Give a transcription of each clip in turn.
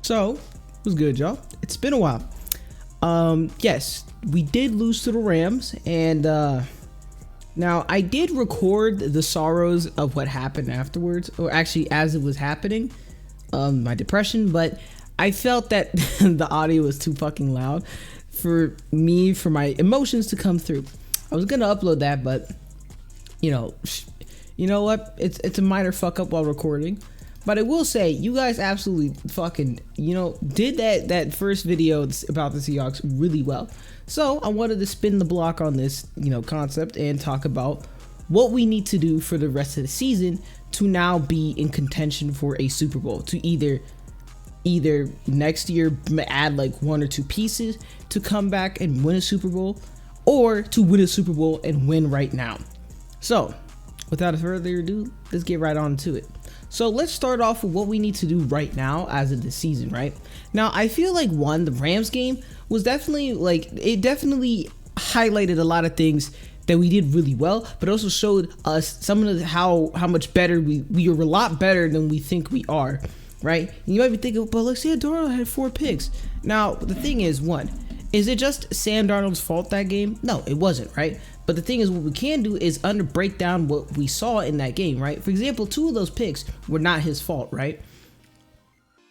So, it was good, y'all. It's been a while. Yes, we did lose to the Rams, and now I did record the sorrows of what happened afterwards, or actually as it was happening, my depression, but I felt that the audio was too fucking loud for my emotions to come through. I was gonna upload that, but you know what? It's a minor fuck up while recording. But I will say, you guys absolutely fucking, did that first video about the Seahawks really well. So I wanted to spin the block on this, concept and talk about what we need to do for the rest of the season to now be in contention for a Super Bowl. To either next year add like one or two pieces to come back and win a Super Bowl, or to win a Super Bowl and win right now. So without further ado, let's get right on to it. So let's start off with what we need to do right now as of the season, right? Now, I feel like the Rams game was definitely it definitely highlighted a lot of things that we did really well, but also showed us some of how much better we are a lot better than we think we are, right? And you might be thinking, but look, Sam Darnold had 4 picks. Now, the thing is, is it just Sam Darnold's fault that game? No, it wasn't, right? But the thing is, what we can do is break down what we saw in that game, right? For example, 2 of those picks were not his fault, right?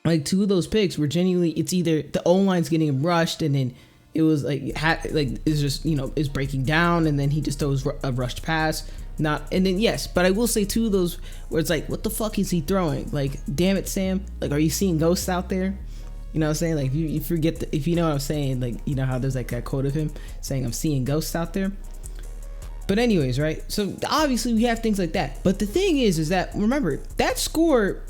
Like 2 of those picks were genuinely, it's either the O-line's getting him rushed, and then it was it's just, is breaking down, and then he just throws a rushed pass. But I will say 2 of those where it's like, what the fuck is he throwing? Like, damn it, Sam. Like, are you seeing ghosts out there? You know what I'm saying? Like, you forget, if you know what I'm saying, like, you know how there's like that quote of him saying, I'm seeing ghosts out there. But anyways, right? So obviously we have things like that. But the thing is that, remember, that score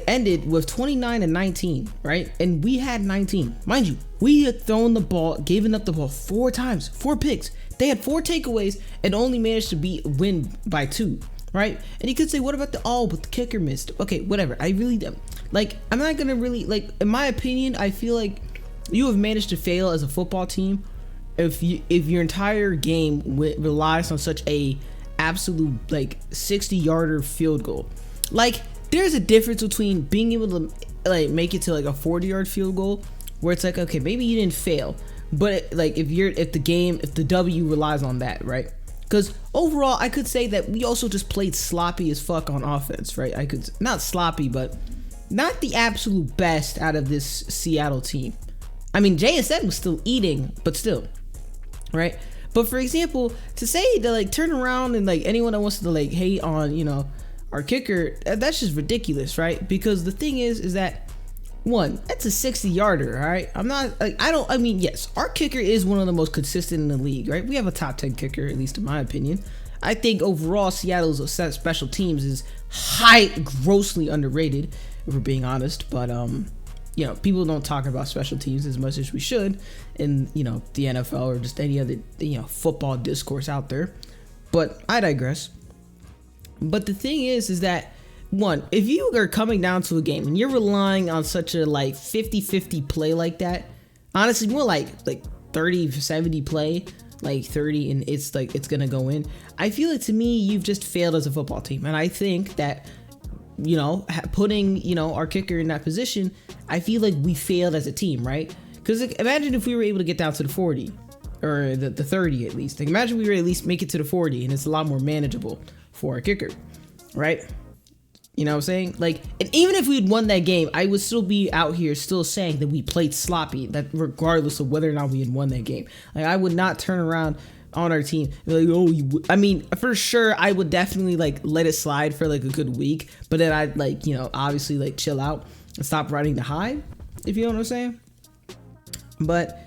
ended with 29-19, right? And we had 19. Mind you, we had thrown the ball, given up the ball 4 times, 4 picks. They had 4 takeaways and only managed to win by 2, right? And you could say, what about but the kicker missed? Okay, whatever. I really don't. I'm not gonna really, in my opinion, I feel like you have managed to fail as a football team if your entire game relies on such a absolute 60-yarder field goal. There's a difference between being able to make it to a 40-yard field goal where it's like, okay, maybe you didn't fail, but if the W relies on that, right? Because overall, I could say that we also just played sloppy as fuck on offense, right? Not sloppy, but not the absolute best out of this Seattle team. I mean, JSN was still eating, but still, right? But for example, to say to turn around and anyone that wants to hate on our kicker, that's just ridiculous, right? Because the thing is that that's a 60-yarder, all right? Yes, our kicker is one of the most consistent in the league, right? We have a top 10 kicker, at least in my opinion. I think overall Seattle's special teams is grossly underrated, if we're being honest. But people don't talk about special teams as much as we should in the NFL or just any other football discourse out there. But I digress. But the thing is that if you are coming down to a game and you're relying on such a 50-50 play like that, honestly more like 30-70 play, 30 and it's gonna go in, I feel to me you've just failed as a football team. And I think that putting our kicker in that position, I feel like we failed as a team, right? Because imagine if we were able to get down to the 40 or the 30 at least. Imagine we were at least make it to the 40 and it's a lot more manageable for a kicker, right? You know what I'm saying? And even if we'd won that game, I would still be out here still saying that we played sloppy, that regardless of whether or not we had won that game. I would not turn around on our team for sure I would definitely let it slide for a good week, but then I'd obviously chill out and stop riding the high, if you know what I'm saying. But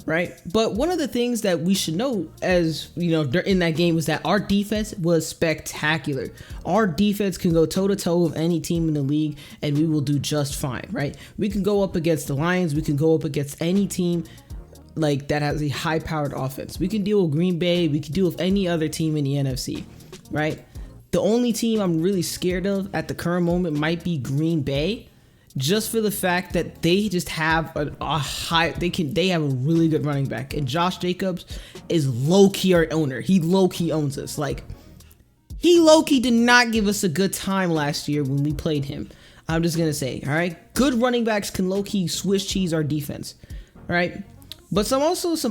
right? But one of the things that we should know as, in that game was that our defense was spectacular. Our defense can go toe-to-toe with any team in the league, and we will do just fine, right? We can go up against the Lions. We can go up against any team that has a high-powered offense. We can deal with Green Bay. We can deal with any other team in the NFC, right? The only team I'm really scared of at the current moment might be Green Bay, just for the fact that they just have they have a really good running back, and Josh Jacobs is low-key our owner. He low-key owns us. He low-key did not give us a good time last year when we played him. I'm just gonna say, all right, good running backs can low-key Swiss cheese our defense, all right. But some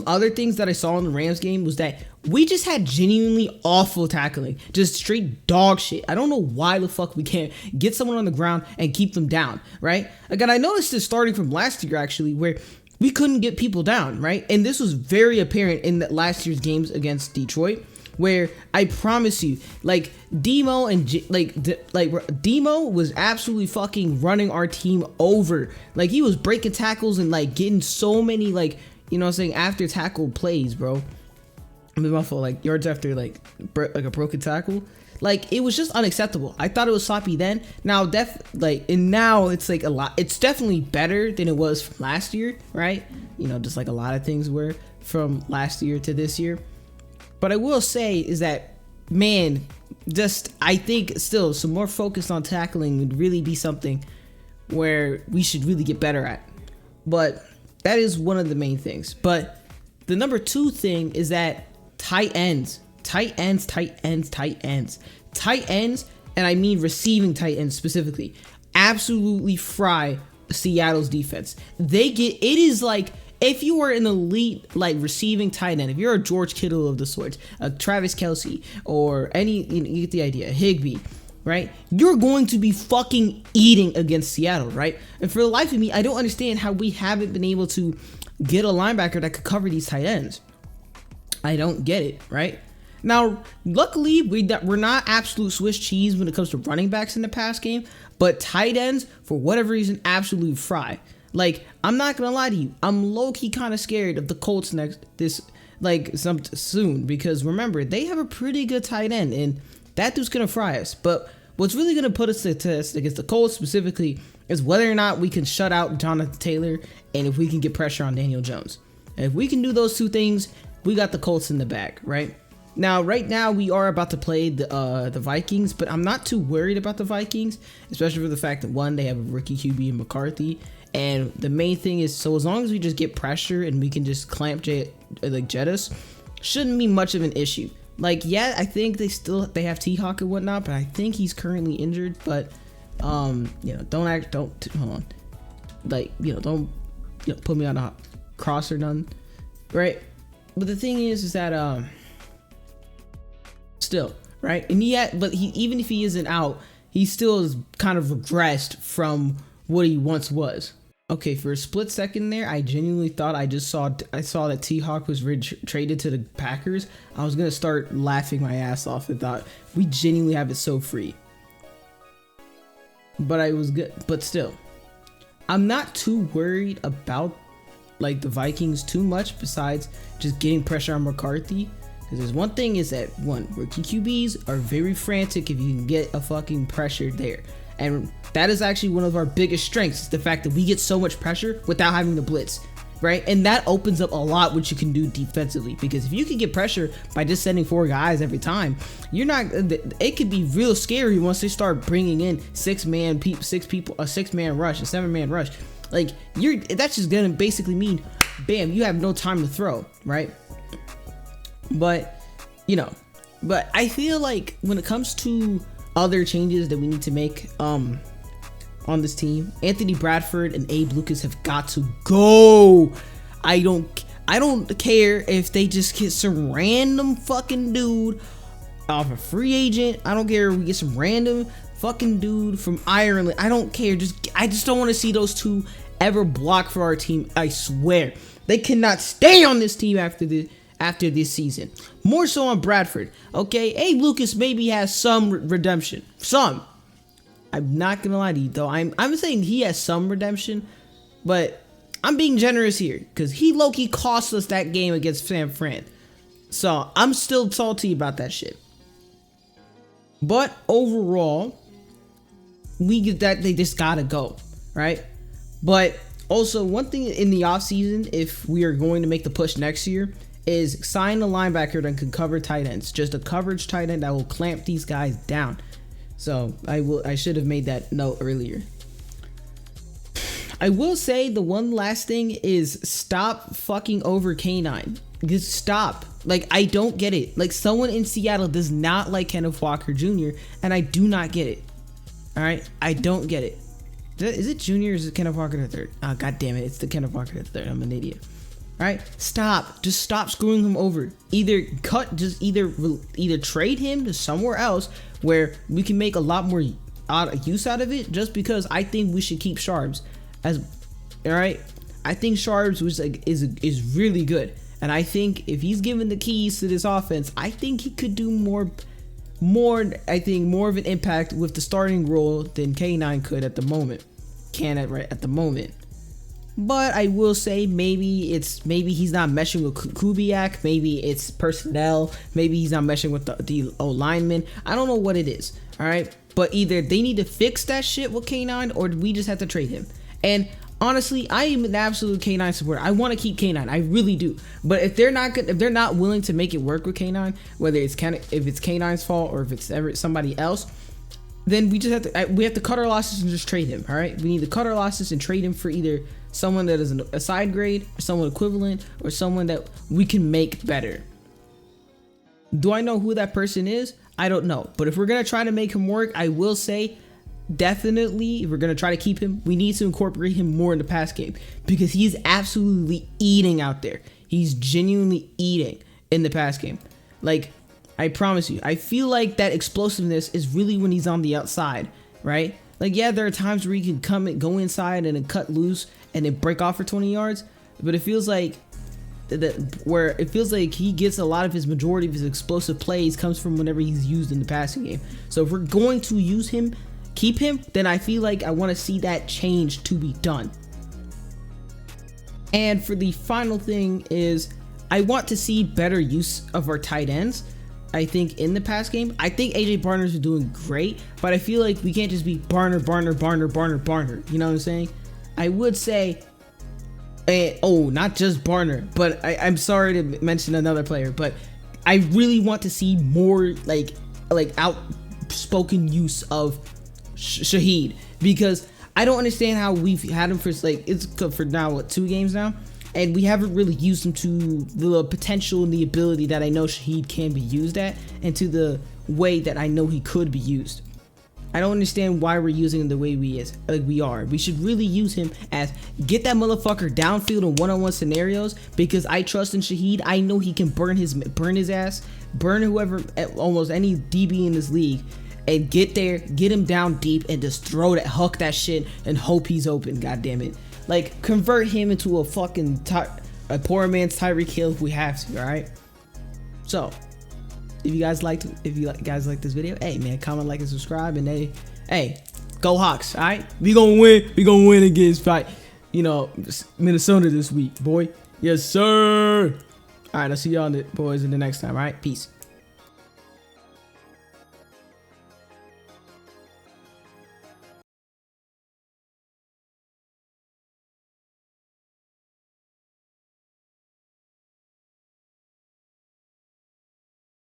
other things that I saw in the Rams game was that we just had genuinely awful tackling, just straight dog shit. I don't know why the fuck we can't get someone on the ground and keep them down, right? Again, I noticed this starting from last year actually, where we couldn't get people down, right? And this was very apparent in the last year's games against Detroit, where I promise you, like Demo Demo was absolutely fucking running our team over. Like he was breaking tackles and like getting so many like, you know what I'm saying, after tackle plays, bro. I mean, my fault, like yards after like a broken tackle. Like it was just unacceptable. I thought it was sloppy then. Now now it's like a lot. It's definitely better than it was from last year, right? You know, just like a lot of things were from last year to this year. But I will say is that, man, just I think still some more focus on tackling would really be something where we should really get better at. But that is one of the main things. But the number two thing is that tight ends, and I mean receiving tight ends specifically, absolutely fry Seattle's defense. It is like, if you are an elite like receiving tight end, if you're a George Kittle of the sorts, a Travis Kelce, or any, you get the idea, Higbee, right? You're going to be fucking eating against Seattle, right? And for the life of me, I don't understand how we haven't been able to get a linebacker that could cover these tight ends. I don't get it, right? Now, luckily, we're not absolute Swiss cheese when it comes to running backs in the pass game, but tight ends, for whatever reason, absolute fry. Like, I'm not gonna lie to you, I'm low-key kind of scared of the Colts soon, because remember, they have a pretty good tight end, and that dude's gonna fry us. But what's really gonna put us to the test against the Colts specifically is whether or not we can shut out Jonathan Taylor, and if we can get pressure on Daniel Jones. And if we can do those two things, we got the Colts in the bag, right? Now, right now, we are about to play the Vikings, but I'm not too worried about the Vikings, especially for the fact that, one, they have a rookie QB in McCarthy, and the main thing is, so as long as we just get pressure and we can just jet us, shouldn't be much of an issue. Like, yeah, I think they have T-Hawk and whatnot, but I think he's currently injured. But don't put me on a cross or none, right? But the thing is that still, right? And even if he isn't out, he still is kind of regressed from what he once was. Okay, for a split second there, I genuinely thought I saw that T-Hawk was traded to the Packers. I was gonna start laughing my ass off and thought we genuinely have it so free. But I was good. But still, I'm not too worried about like the Vikings too much, besides just getting pressure on McCarthy. Because there's one thing is that, one, rookie QBs are very frantic if you can get a fucking pressure there. And that is actually one of our biggest strengths, is the fact that we get so much pressure without having to blitz, right? And that opens up a lot what you can do defensively, because if you can get pressure by just sending 4 guys every time, it could be real scary once they start bringing in 6-man rush, a 7-man rush. Like, that's just gonna basically mean, bam, you have no time to throw, right? But I feel like when it comes to other changes that we need to make on this team, Anthony Bradford and Abe Lucas have got to go. I don't care if they just get some random fucking dude off a free agent. I don't care if we get some random fucking dude from Ireland. I don't care. I just don't want to see those two ever block for our team. I swear they cannot stay on this team after this season. More so on Bradford. Okay, Abe Lucas maybe has some redemption. Some. I'm not gonna lie to you though. I'm saying he has some redemption, but I'm being generous here because he low-key cost us that game against San Fran. So I'm still salty about that shit. But overall, we get that they just gotta go, right? But also, one thing in the offseason, if we are going to make the push next year, is sign a linebacker that can cover tight ends. Just a coverage tight end that will clamp these guys down. So I should have made that note earlier. I will say the one last thing is stop fucking over K9. Just stop. Like, I don't get it. Like, someone in Seattle does not like Kenneth Walker Jr. and I do not get it. All right, I don't get it. Is it Junior or is it Kenneth Walker III? Oh, god damn it. It's the Kenneth Walker III. I'm an idiot. Alright? Stop. Just stop screwing him over. Either trade him to somewhere else where we can make a lot more use out of it, just because I think we should keep Sharps. Alright? I think Sharps is really good. And I think if he's given the keys to this offense, I think he could do more of an impact with the starting role than K9 could at the moment. At the moment. But I will say maybe he's not meshing with Kubiak, maybe it's personnel, maybe he's not meshing with the O lineman. I don't know what it is. Alright? But either they need to fix that shit with K9 or we just have to trade him. And honestly, I am an absolute K9 supporter. I want to keep K9. I really do. But if they're not willing to make it work with K9, whether if it's K9's fault or if it's ever somebody else, then we have to cut our losses and just trade him. All right, we need to cut our losses and trade him for either someone that is a side grade, or someone equivalent, or someone that we can make better. Do I know who that person is? I don't know. But if we're gonna try to make him work, I will say, definitely, if we're gonna try to keep him, we need to incorporate him more in the pass game, because he's absolutely eating out there. He's genuinely eating in the pass game. Like, I promise you, I feel like that explosiveness is really when he's on the outside, right? Like, yeah, there are times where he can go inside and then cut loose and then break off for 20 yards, but it feels like he gets a lot of his majority of his explosive plays comes from whenever he's used in the passing game. So if we're going to use him, keep him, then I feel like I want to see that change to be done. And for the final thing is, I want to see better use of our tight ends. I think in the pass game, I think AJ Barner's doing great, but I feel like we can't just be Barner. You know what I'm saying? I would say, not just Barner, but I'm sorry to mention another player, but I really want to see more like outspoken use of Shaheed, because I don't understand how we've had him for now, what, 2 games now, and we haven't really used him to the potential and the ability that I know Shaheed can be used at, and to the way that I know he could be used. I don't understand why we're using him the way we are. We should really use him as get that motherfucker downfield in one-on-one scenarios, because I trust in Shaheed. I know he can burn his ass, burn whoever, almost any DB in this league, and get there, get him down deep, and just huck that shit and hope he's open. God damn it! Like, convert him into a fucking a poor man's Tyreek Hill if we have to. All right. So, if you guys like this video, hey man, comment, like, and subscribe, and hey, go Hawks! All right, we gonna win against Minnesota this week, boy. Yes sir. All right, I'll see y'all boys in the next time. All right, peace.